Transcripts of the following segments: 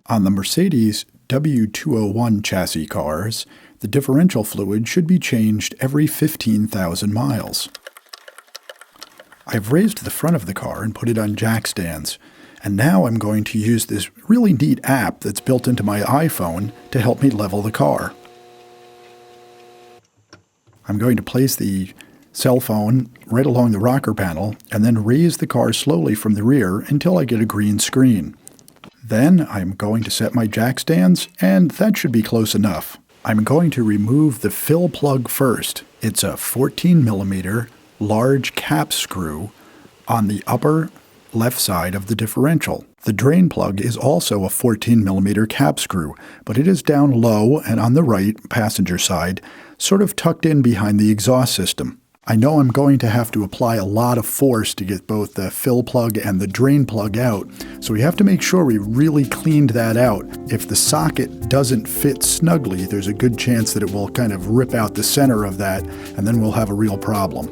On the Mercedes W201 chassis cars, the differential fluid should be changed every 15,000 miles. I've raised the front of the car and put it on jack stands, and now I'm going to use this really neat app that's built into my iPhone to help me level the car. I'm going to place the cell phone right along the rocker panel and then raise the car slowly from the rear until I get a green screen. Then I'm going to set my jack stands, and that should be close enough. I'm going to remove the fill plug first. It's a 14mm large cap screw on the upper left side of the differential. The drain plug is also a 14mm cap screw, but it is down low and on the right passenger side, sort of tucked in behind the exhaust system. I know I'm going to have to apply a lot of force to get both the fill plug and the drain plug out, so we have to make sure we really cleaned that out. If the socket doesn't fit snugly, there's a good chance that it will kind of rip out the center of that, and then we'll have a real problem.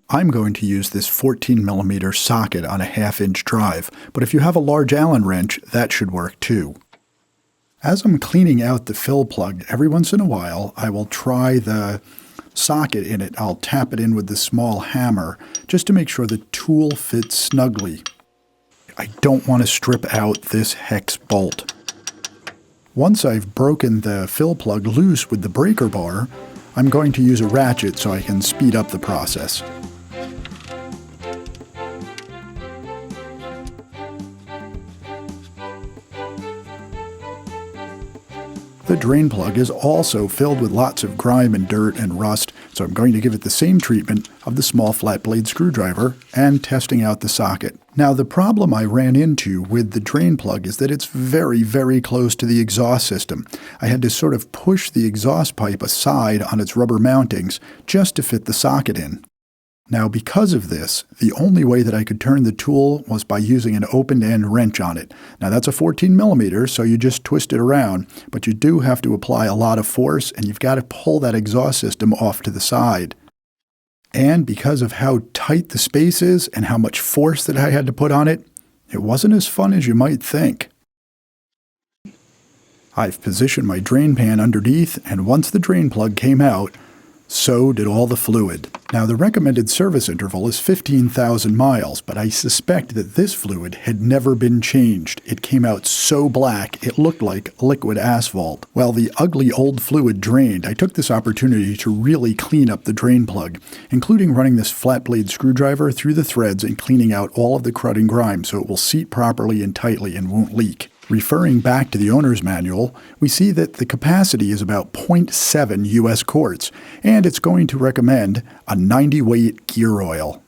I'm going to use this 14mm socket on a 1/2-inch drive, but if you have a large Allen wrench, that should work too. As I'm cleaning out the fill plug, every once in a while I will try the socket in it. I'll tap it in with the small hammer just to make sure the tool fits snugly. I don't want to strip out this hex bolt. Once I've broken the fill plug loose with the breaker bar, I'm going to use a ratchet so I can speed up the process. The drain plug is also filled with lots of grime and dirt and rust, so I'm going to give it the same treatment of the small flat blade screwdriver and testing out the socket. Now, the problem I ran into with the drain plug is that it's very, very close to the exhaust system. I had to sort of push the exhaust pipe aside on its rubber mountings just to fit the socket in. Now, because of this, the only way that I could turn the tool was by using an open-end wrench on it. Now, that's a 14mm, so you just twist it around, but you do have to apply a lot of force, and you've got to pull that exhaust system off to the side. And because of how tight the space is and how much force that I had to put on it, it wasn't as fun as you might think. I've positioned my drain pan underneath, and once the drain plug came out, so did all the fluid. Now, the recommended service interval is 15,000 miles, but I suspect that this fluid had never been changed. It came out so black, it looked like liquid asphalt. While the ugly old fluid drained, I took this opportunity to really clean up the drain plug, including running this flat blade screwdriver through the threads and cleaning out all of the crud and grime so it will seat properly and tightly and won't leak. Referring back to the owner's manual, we see that the capacity is about 0.7 U.S. quarts, and it's going to recommend a 90-weight gear oil.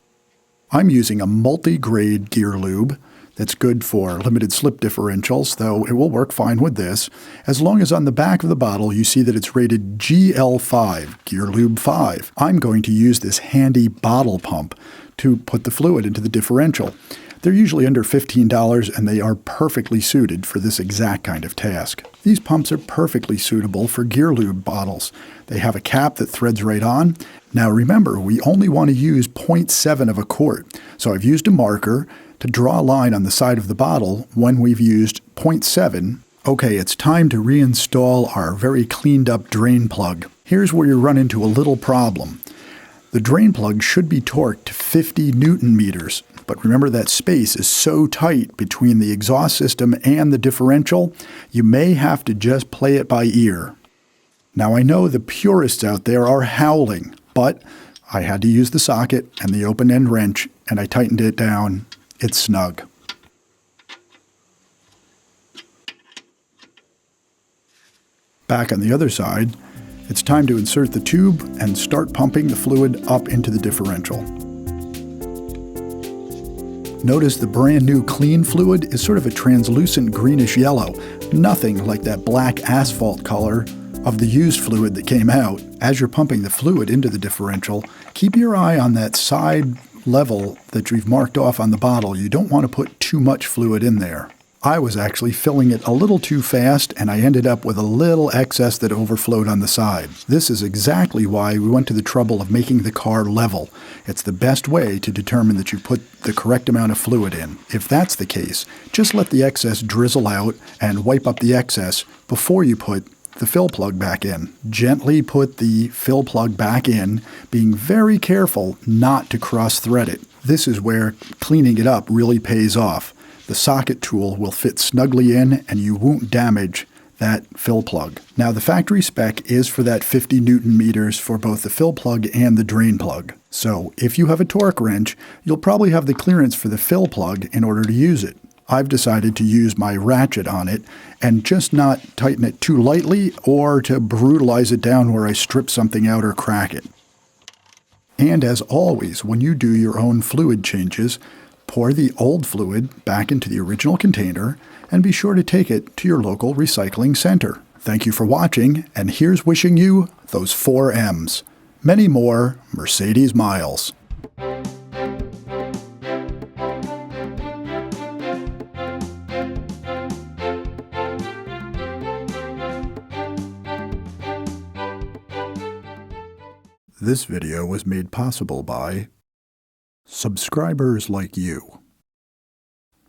I'm using a multi-grade gear lube that's good for limited slip differentials, though it will work fine with this, as long as on the back of the bottle you see that it's rated GL5, Gear Lube 5. I'm going to use this handy bottle pump to put the fluid into the differential. They're usually under $15, and they are perfectly suited for this exact kind of task. These pumps are perfectly suitable for gear lube bottles. They have a cap that threads right on. Now remember, we only want to use 0.7 of a quart, so I've used a marker to draw a line on the side of the bottle when we've used 0.7. Okay, it's time to reinstall our very cleaned up drain plug. Here's where you run into a little problem. The drain plug should be torqued to 50 Newton meters. But remember, that space is so tight between the exhaust system and the differential, you may have to just play it by ear. Now, I know the purists out there are howling, but I had to use the socket and the open-end wrench, and I tightened it down. It's snug. Back on the other side, it's time to insert the tube and start pumping the fluid up into the differential. Notice the brand new clean fluid is sort of a translucent greenish yellow, nothing like that black asphalt color of the used fluid that came out. As you're pumping the fluid into the differential, keep your eye on that side level that you've marked off on the bottle. You don't want to put too much fluid in there. I was actually filling it a little too fast, and I ended up with a little excess that overflowed on the side. This is exactly why we went to the trouble of making the car level. It's the best way to determine that you put the correct amount of fluid in. If that's the case, just let the excess drizzle out and wipe up the excess before you put the fill plug back in. Gently put the fill plug back in, being very careful not to cross-thread it. This is where cleaning it up really pays off. The socket tool will fit snugly in and you won't damage that fill plug. Now the factory spec is for that 50 Newton meters for both the fill plug and the drain plug. So if you have a torque wrench, you'll probably have the clearance for the fill plug in order to use it. I've decided to use my ratchet on it and just not tighten it too lightly or to brutalize it down where I strip something out or crack it. And as always, when you do your own fluid changes, pour the old fluid back into the original container and be sure to take it to your local recycling center. Thank you for watching, and here's wishing you those 4 M's. Many more Mercedes miles. This video was made possible by subscribers like you.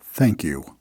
Thank you.